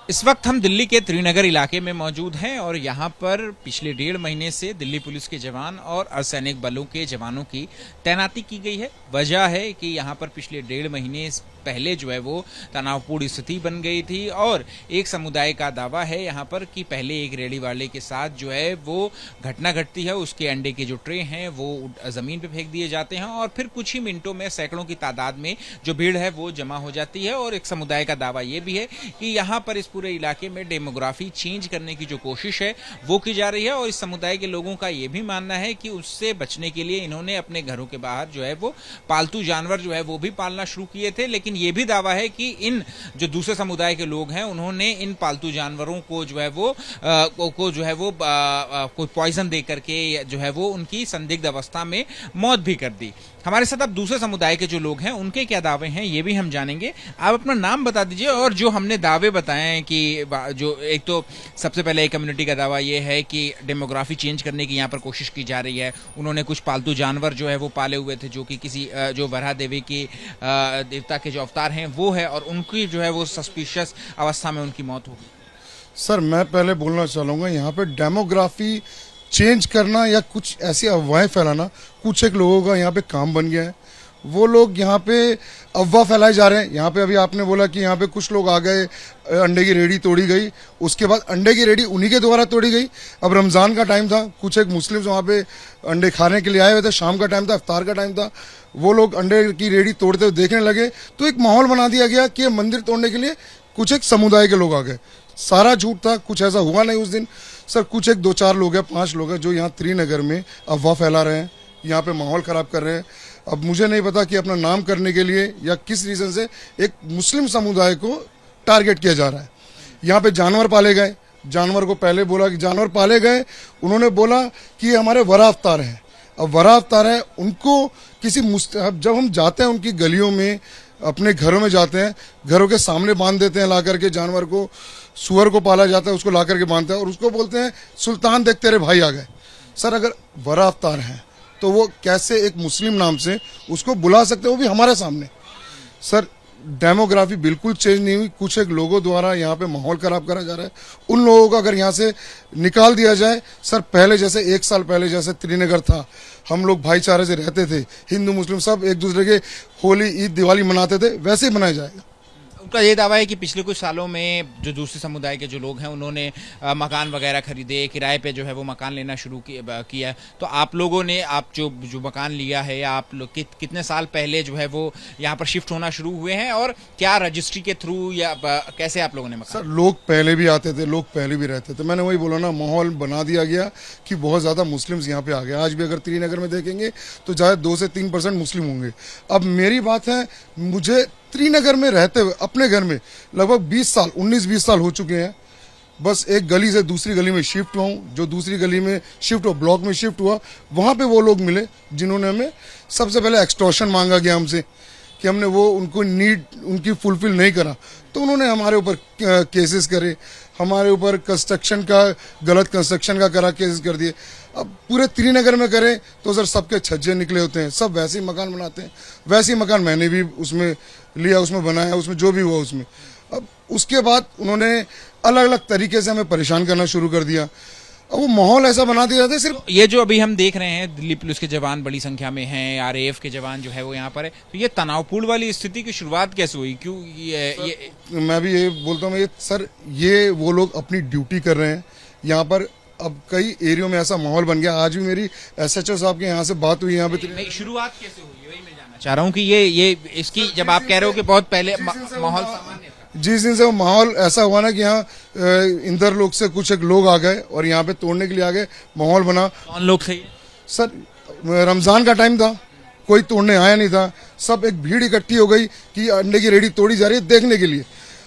इस वक्त हम दिल्ली के त्रिनगर इलाके में मौजूद हैं और यहाँ पर पिछले 1.5 महीने से दिल्ली पुलिस के जवान और अर्धसैनिक बलों के जवानों की तैनाती की गई है। वजह है कि यहाँ पर पिछले 1.5 महीने पहले जो है वो तनावपूर्ण स्थिति बन गई थी और एक समुदाय का दावा है यहाँ पर कि पहले एक रेडी वाले के साथ जो है वो घटना घटती है, उसके अंडे के जो ट्रे हैं वो जमीन पे फेंक दिए जाते हैं और फिर कुछ ही मिनटों में सैकड़ों की तादाद में जो भीड़ है वो जमा हो जाती है। और एक समुदाय का दावा ये भी है कि यहाँ पर इस पूरे इलाके में डेमोग्राफी चेंज करने की जो कोशिश है वो की जा रही है और इस समुदाय के लोगों का ये भी मानना है कि उससे बचने के लिए इन्होंने अपने घरों के बाहर जो है वो पालतू जानवर जो है वो भी पालना शुरू किए थे। लेकिन ये भी दावा है कि इन जो दूसरे समुदाय के लोग हैं उन्होंने इन पालतू जानवरों को जो है वो कोई पॉइजन दे करके जो है वो उनकी संदिग्ध अवस्था में मौत भी कर दी। हमारे साथ अब दूसरे समुदाय के जो लोग हैं उनके क्या दावे हैं ये भी हम जानेंगे। आप अपना नाम बता दीजिए और जो हमने दावे बताए हैं कि जो एक तो सबसे पहले एक कम्युनिटी का दावा ये है कि डेमोग्राफी चेंज करने की यहाँ पर कोशिश की जा रही है। उन्होंने कुछ पालतू जानवर जो है वो पाले हुए थे जो कि किसी जो वराह देवी की देवता के जो अवतार हैं वो है और उनकी जो है वो सस्पिशियस अवस्था में उनकी मौत हो गई। सर मैं पहले बोलना चाहूँगा यहाँ पे डेमोग्राफी चेंज करना या कुछ ऐसी अफवाहें फैलाना कुछ एक लोगों का यहाँ पे काम बन गया है। वो लोग यहाँ पे अफवाह फैलाए जा रहे हैं। यहाँ पे अभी आपने बोला कि यहाँ पे कुछ लोग आ गए, अंडे की रेडी तोड़ी गई, उसके बाद अंडे की रेडी उन्हीं के द्वारा तोड़ी गई। अब रमज़ान का टाइम था, कुछ एक मुस्लिम्स वहाँ पे अंडे खाने के लिए आए हुए थे, शाम का टाइम था, इफ्तार का टाइम था, वो लोग अंडे की रेडी तोड़ते हुए देखने लगे तो एक माहौल बना दिया गया कि मंदिर तोड़ने के लिए कुछ एक समुदाय के लोग आ गए। सारा झूठ था, कुछ ऐसा हुआ नहीं उस दिन। सर कुछ एक 2-4 लोग हैं, 5 लोग हैं जो यहाँ त्रिनगर में अफवाह फैला रहे हैं, यहाँ पे माहौल ख़राब कर रहे हैं। अब मुझे नहीं पता कि अपना नाम करने के लिए या किस रीज़न से एक मुस्लिम समुदाय को टारगेट किया जा रहा है। यहाँ पे जानवर पाले गए, जानवर को पहले बोला कि जानवर पाले गए, उन्होंने बोला कि हमारे वरा अवतार हैं। अब वरा अवतार है उनको किसी जब हम जाते हैं उनकी गलियों में, अपने घरों में जाते हैं, घरों के सामने बांध देते हैं ला करके जानवर को। सुअर को पाला जाता है उसको ला करके बांधते हैं और उसको बोलते हैं सुल्तान देख तेरे भाई आ गए। सर अगर वरा अवतार हैं तो वो कैसे एक मुस्लिम नाम से उसको बुला सकते हैं, वो भी हमारे सामने। सर डेमोग्राफी बिल्कुल चेंज नहीं हुई, कुछ एक लोगों द्वारा यहाँ पे माहौल खराब करा जा रहा है। उन लोगों को अगर यहाँ से निकाल दिया जाए, सर पहले जैसे 1 साल पहले जैसे त्रिनगर था, हम लोग भाईचारे से रहते थे, हिंदू मुस्लिम सब एक दूसरे के होली ईद दिवाली मनाते थे, वैसे ही मनाया जाएगा। उनका ये दावा है कि पिछले कुछ सालों में जो दूसरे समुदाय के जो लोग हैं उन्होंने मकान वगैरह खरीदे, किराए पे जो है वो मकान लेना शुरू किया। तो आप लोगों ने जो मकान लिया है, आप लोग कितने साल पहले जो है वो यहाँ पर शिफ्ट होना शुरू हुए हैं और क्या रजिस्ट्री के थ्रू या कैसे आप लोगों ने मकान? सर लोग पहले भी आते थे, लोग पहले भी रहते थे। मैंने वही बोला ना, माहौल बना दिया गया कि बहुत ज़्यादा मुस्लिम्स यहाँ पे आ गए। आज भी अगर त्रिनगर में देखेंगे तो ज़्यादा 2 से 3% मुस्लिम होंगे। अब मेरी बात है, मुझे त्रिनगर में रहते हुए अपने घर में लगभग 19-20 साल हो चुके हैं। बस एक गली से दूसरी गली में शिफ्ट हुआ हूँ, जो दूसरी गली में शिफ्ट हुआ, ब्लॉक में शिफ्ट हुआ, वहाँ पे वो लोग मिले जिन्होंने हमें सबसे पहले एक्सटॉर्शन मांगा गया हमसे कि हमने वो उनको नीड उनकी फुलफिल नहीं करा तो उन्होंने हमारे ऊपर केसेस करे, हमारे ऊपर कंस्ट्रक्शन का गलत कंस्ट्रक्शन का करा केसेस कर दिए। अब पूरे त्रिनगर में करें तो सर सबके छज्जे निकले होते हैं, सब वैसे ही मकान बनाते हैं। वैसे ही मकान मैंने भी उसमें लिया, उसमें बनाया, उसमें जो भी हुआ उसमें। अब उसके बाद उन्होंने अलग अलग तरीके से हमें परेशान करना शुरू कर दिया। अब वो माहौल ऐसा बना दिया था। सिर्फ ये जो अभी हम देख रहे हैं दिल्ली पुलिस के जवान बड़ी संख्या में हैं, आरएएफ के जवान जो है वो यहाँ पर है, तो ये तनावपूर्ण वाली स्थिति की शुरुआत कैसे हुई? क्यों ये मैं भी ये बोलता हूँ, सर ये वो लोग अपनी ड्यूटी कर रहे हैं यहाँ पर। अब कई एरियो में ऐसा माहौल बन गया। आज भी मेरी एसएचओ साहब के यहाँ से बात हुई यहाँ पे। शुरुआत कैसे हुई वही मैं जानना चाह रहा हूँ कि ये इसकी जब आप कह रहे हो कि बहुत पहले माहौल सामान्य था, जिस दिन से वो माहौल ऐसा हुआ ना कि यहाँ इंदर लोग से कुछ एक लोग आ गए और यहाँ पे तोड़ने के लिए आ गए, माहौल बना। कौन लोग थे ये? सर रमजान का टाइम था, कोई तोड़ने आया नहीं था, सब एक भीड़ इकट्ठी हो गई कि अंडे की रेडी तोड़ी जा रही है देखने के लिए।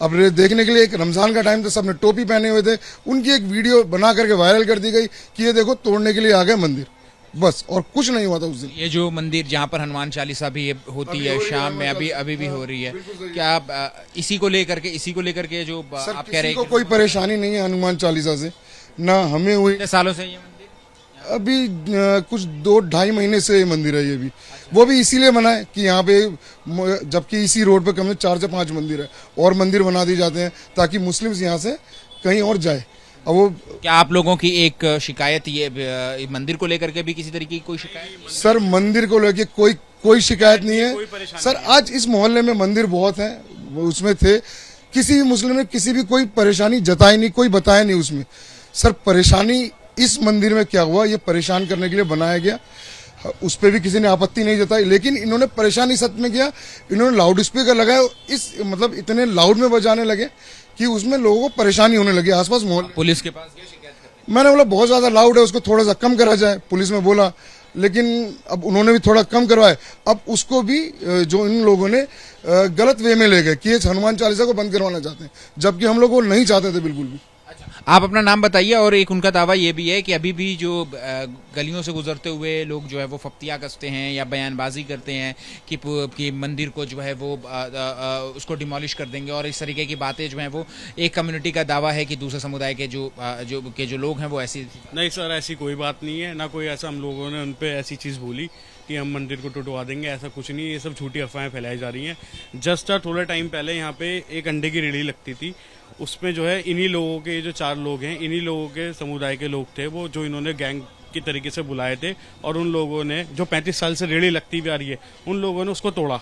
अब देखने के लिए एक रमजान का टाइम था, सबने टोपी पहने हुए थे, उनकी एक वीडियो बना करके वायरल कर दी गई कि ये देखो तोड़ने के लिए आ गए मंदिर, बस और कुछ नहीं हुआ था उस दिन। ये जो मंदिर जहाँ पर हनुमान चालीसा भी होती है शाम में अभी भी हो रही है, क्या इसी को लेकर के जो आप कह रहे हैं? कोई परेशानी नहीं है हनुमान चालीसा से, ना हमें हुई। कितने सालों से ये मंदिर अभी कुछ 2-2.5 महीने से ये मंदिर है ये भी। वो भी इसीलिए बना है कि यहाँ पे जबकि इसी रोड पे कम से 4 से 5 मंदिर है और मंदिर बना दिए जाते हैं ताकि मुस्लिम्स यहाँ से कहीं और जाए। अब वो क्या आप लोगों की एक शिकायत ये मंदिर को लेकर के भी किसी तरीके की कोई शिकायत? सर मंदिर को लेके कोई शिकायत नहीं है सर। आज इस मोहल्ले में मंदिर बहुत है, वो उसमें थे, किसी भी मुस्लिम ने किसी भी कोई परेशानी जताई नहीं, कोई बताया नहीं उसमें। सर परेशानी इस मंदिर में क्या हुआ, ये परेशान करने के लिए बनाया गया, उस पर भी किसी ने आपत्ति नहीं जताई, लेकिन इन्होंने परेशानी सच में किया। इन्होंने लाउड स्पीकर लगाया, इस मतलब इतने लाउड में बजाने लगे कि उसमें लोगों को परेशानी होने लगी आसपास मोहल्ले। पुलिस के पास गए शिकायत करने? मैंने बोला बहुत ज्यादा लाउड है, उसको थोड़ा सा कम करा जाए, पुलिस में बोला, लेकिन अब उन्होंने भी थोड़ा कम करवाया। अब उसको भी जो इन लोगों ने गलत वे में ले गए कि ये हनुमान चालीसा को बंद करवाना चाहते हैं, जबकि हम लोग वो नहीं चाहते थे बिल्कुल भी। आप अपना नाम बताइए। और एक उनका दावा ये भी है कि अभी भी जो गलियों से गुजरते हुए लोग जो है वो फप्तियाँ कसते हैं या बयानबाजी करते हैं कि मंदिर को जो है वो उसको डिमोलिश कर देंगे, और इस तरीके की बातें जो हैं वो एक कम्युनिटी का दावा है कि दूसरे समुदाय के जो लोग हैं वो ऐसी। नहीं सर, ऐसी कोई बात नहीं है, ना कोई ऐसा हम लोगों ने उन पे ऐसी चीज़ बोली कि हम मंदिर को टुटवा देंगे, ऐसा कुछ नहीं है। ये सब झूठी अफवाहें फैलाई जा रही हैं। जस्ट थोड़ा टाइम पहले यहाँ पे एक अंडे की रेहड़ी लगती थी, उसमें जो है इन्हीं लोगों के जो 4 लोग हैं, इन्हीं लोगों के समुदाय के लोग थे वो, जो इन्होंने गैंग की तरीके से बुलाए थे, और उन लोगों ने जो 35 साल से रेहड़ी लगती भी आ रही है, उन लोगों ने उसको तोड़ा।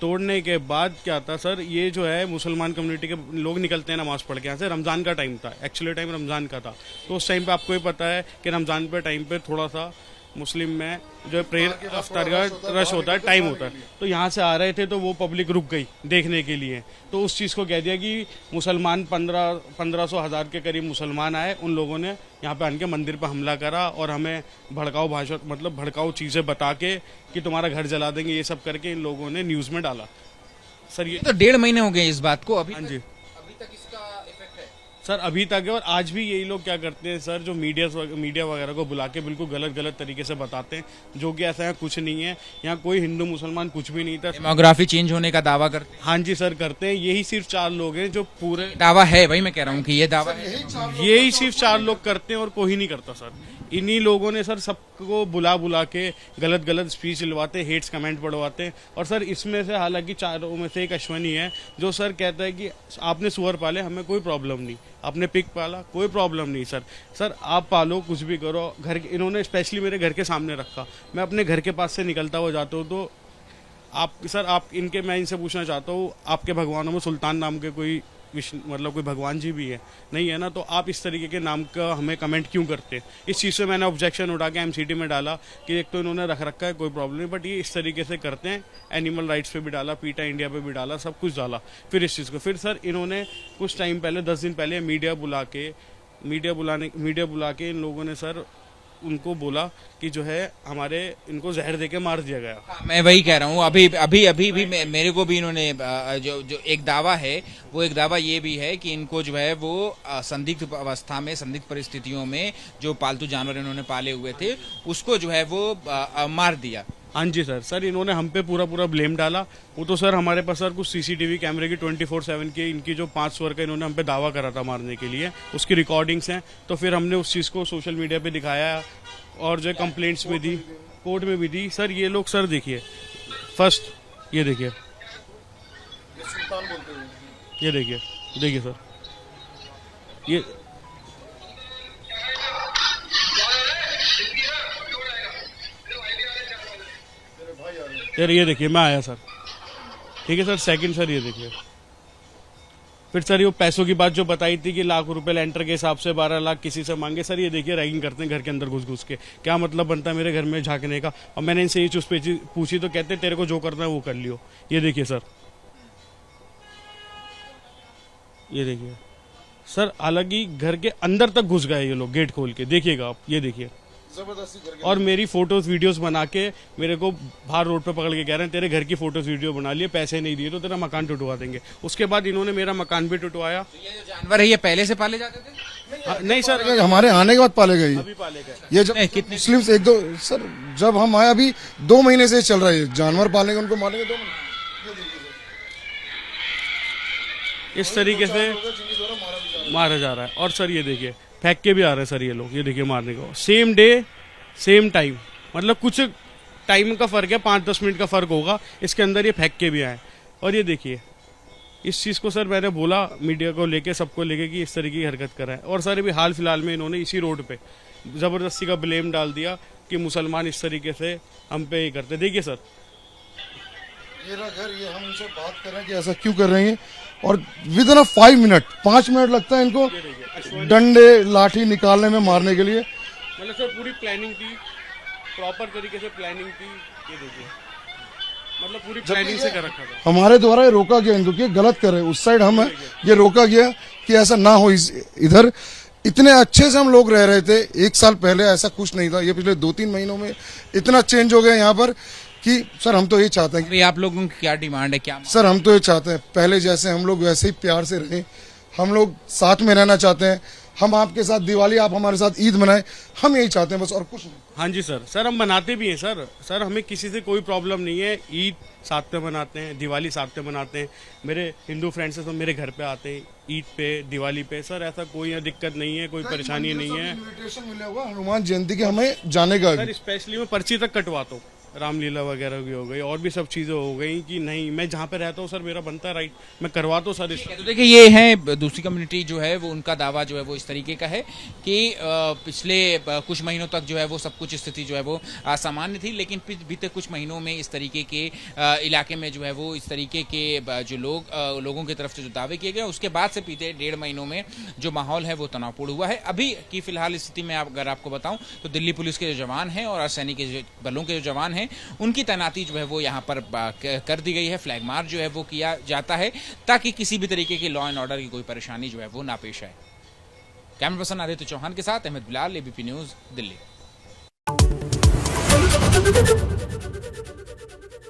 तोड़ने के बाद क्या था सर, ये जो है मुसलमान कम्युनिटी के लोग निकलते हैं नमाज पढ़ के यहाँ से। रमज़ान का टाइम था, एक्चुअली टाइम रमज़ान का था, तो उस टाइम पे आपको ही पता है कि रमज़ान पे टाइम पे थोड़ा सा मुस्लिम में जो प्रेयर अफ्तार का रश होता है, टाइम होता है, तो यहाँ से आ रहे थे तो वो पब्लिक रुक गई देखने के लिए। तो उस चीज़ को कह दिया कि मुसलमान 1500 के करीब मुसलमान आए, उन लोगों ने यहाँ पे आके मंदिर पर हमला करा और हमें भड़काऊ भाषा मतलब भड़काऊ चीज़ें बता के कि तुम्हारा घर जला देंगे, ये सब करके इन लोगों ने न्यूज़ में डाला। सर ये तो 1.5 महीने हो गए इस बात को। हाँ जी सर, अभी तक है। और आज भी यही लोग क्या करते हैं सर, जो मीडिया वगैरह को बुला के बिल्कुल गलत तरीके से बताते हैं, जो कि ऐसा यहाँ कुछ नहीं है। यहाँ कोई हिंदू मुसलमान कुछ भी नहीं था। डेमोग्राफी चेंज होने का दावा करते हैं? हाँ जी सर, करते हैं। यही सिर्फ 4 लोग हैं जो पूरे दावा है, भाई मैं कह रहा हूँ कि ये दावा है। यही सिर्फ 4 लोग करते हैं और कोई नहीं करता सर। इन्हीं लोगों ने सर सबको बुला के गलत स्पीच दिलवाते, हेट्स कमेंट पढ़वाते हैं। और सर इसमें से हालांकि 4 में से एक अश्वनी है जो सर कहता है कि आपने सुअर पाले, हमें कोई प्रॉब्लम नहीं, आपने पिग पाला, कोई प्रॉब्लम नहीं। सर आप पालो, कुछ भी करो। घर इन्होंने स्पेशली मेरे घर के सामने रखा, मैं अपने घर के पास से निकलता हुआ जाता हूँ तो मैं इनसे पूछना चाहता हूँ, आपके भगवानों में सुल्तान नाम के कोई मतलब कोई भगवान जी भी है? नहीं है ना, तो आप इस तरीके के नाम का हमें कमेंट क्यों करते हैं? इस चीज़ से मैंने ऑब्जेक्शन उठा के एमसीटी में डाला कि एक तो इन्होंने रख रखा है, कोई प्रॉब्लम नहीं, बट ये इस तरीके से करते हैं। एनिमल राइट्स पे भी डाला, पीटा इंडिया पे भी डाला, सब कुछ डाला। फिर इस चीज़ को फिर सर इन्होंने कुछ टाइम पहले 10 दिन पहले मीडिया बुला के इन लोगों ने सर उनको बोला कि जो है हमारे इनको जहर देके मार दिया गया। मैं वही कह रहा हूँ, अभी भी मेरे को भी इन्होंने जो एक दावा है, वो एक दावा ये भी है कि इनको जो है वो संदिग्ध अवस्था में, संदिग्ध परिस्थितियों में जो पालतू जानवर इन्होंने पाले हुए थे उसको जो है वो मार दिया। हाँ जी सर इन्होंने हम पे पूरा ब्लेम डाला। वो तो सर हमारे पास सर कुछ सीसीटीवी कैमरे की 24/7 की इनकी जो 5 स्वर का इन्होंने हम पे दावा करा था मारने के लिए, उसकी रिकॉर्डिंग्स हैं। तो फिर हमने उस चीज़ को सोशल मीडिया पे दिखाया और जो कंप्लेंट्स में दी, कोर्ट में भी दी। सर ये लोग सर देखिए, फर्स्ट ये देखिए सर, ये यार ये देखिए, मैं आया सर, ठीक है सर। सेकंड सर ये देखिए, फिर सर ये पैसों की बात जो बताई थी कि लाख रुपए लेंटर के हिसाब से 12 लाख किसी से मांगे। सर ये देखिए रैगिंग करते हैं घर के अंदर घुस के। क्या मतलब बनता है मेरे घर में झांकने का? और मैंने इनसे ये चीज पूछी तो कहते तेरे को जो करना है वो कर लियो। ये देखिए सर, ये देखिए सर, हालांकि घर के अंदर तक घुस गए ये लोग गेट खोल के, देखिएगा आप, ये देखिए। और मेरी फोटोज वीडियोस बना के मेरे को बाहर रोड पे पकड़ के कह रहे हैं तेरे घर की फोटोज वीडियो बना लिए, पैसे नहीं दिए तो तेरा मकान टुटवा देंगे। उसके बाद इन्होंने मेरा मकान भी टुटवाया। तो ये जो जानवर है ये पहले से पाले जाते थे? नहीं सर, हमारे आने के बाद पाले गए। अभी पाले गए। ये जब कितने मुस्लिम एक दो सर, जब हम आए अभी 2 महीने से चल रहा है जानवर पालेंगे, उनको मारेंगे 2 महीने। इस तरीके से मारा जा रहा है। और सर ये देखिए फेंक के भी आ रहे हैं सर ये लोग, ये देखिए मारने को। सेम डे सेम टाइम, मतलब कुछ टाइम का फ़र्क है, 5-10 मिनट का फ़र्क होगा, इसके अंदर ये फेंक के भी आए। और ये देखिए, इस चीज़ को सर मैंने बोला मीडिया को लेके, सबको लेके कि इस तरीके की हरकत कराए। और सर अभी हाल फिलहाल में इन्होंने इसी रोड पे ज़बरदस्ती का ब्लेम डाल दिया कि मुसलमान इस तरीके से हम पे ही करते। देखिए सर, ये रहा घर, ये हम उनसे बात कर रहे हैं कि ऐसा क्यों कर रहे हैं, और विद इन 5 मिनट लगता है इनको डंडे लाठी निकालने में, मारने के लिए। मतलब सर पूरी प्लानिंग थी, प्रॉपर तरीके से प्लानिंग थी। ये देखिए, मतलब पूरी प्लानिंग से कर रखा था। हमारे द्वारा ये रोका गया इनको कि गलत कर रहे हैं, उस साइड हम है, ये रोका गया कि ऐसा ना हो। इधर इतने अच्छे से हम लोग रह रहे थे, 1 साल पहले ऐसा कुछ नहीं था। ये पिछले 2-3 महीनों में इतना चेंज हो गया यहाँ पर कि सर हम तो ये चाहते हैं कि अभी आप लोगों की क्या डिमांड है, क्या सर हम तो ये चाहते हैं पहले जैसे हम लोग वैसे ही प्यार से रहें, हम लोग साथ में रहना चाहते हैं। हम आपके साथ दिवाली, आप हमारे साथ ईद मनाएं, हम यही चाहते हैं बस, और कुछ नहीं। हाँ जी सर हम बनाते भी हैं सर हमें किसी से कोई प्रॉब्लम नहीं है। ईद साथ में मनाते हैं, दिवाली साथ में मनाते हैं। मेरे हिंदू फ्रेंड्स हैं तो मेरे घर पे आते हैं ईद पे, दिवाली पे। सर ऐसा कोई दिक्कत नहीं है, कोई परेशानी नहीं है। इन्विटेशन मिला हुआ हनुमान जयंती के हमें जाने का। सर स्पेशली मैं पर्ची तक कटवाता हूँ, रामलीला वगैरह की हो गई और भी सब चीज़ें हो गई कि नहीं, मैं जहाँ पे रहता हूँ सर मेरा बनता है राइट, मैं करवाता हूँ सर। तो देखिए, ये है दूसरी कम्युनिटी जो है वो, उनका दावा जो है वो इस तरीके का है कि पिछले कुछ महीनों तक जो है वो सब कुछ स्थिति जो है वो सामान्य थी, लेकिन बीते कुछ महीनों में इस तरीके के इलाके में जो है वो इस तरीके के जो लोगों की तरफ से जो दावे किए गए, उसके बाद से बीते 1.5 महीनों में जो माहौल है वो तनावपूर्ण हुआ है। अभी की फिलहाल स्थिति में अगर आपको बताऊं तो दिल्ली पुलिस के जो जवान हैं और अर्धसैनिक बलों के जो जवान हैं, उनकी तैनाती जो है वो यहाँ पर कर दी गई है। फ्लैग मार्च जो है वो किया जाता है ताकि किसी भी तरीके की लॉ एंड ऑर्डर की कोई परेशानी जो है वो ना पेश आए। कैमरा पर्सन आदित्य चौहान के साथ अहमद बिलाल, एबीपी न्यूज, दिल्ली।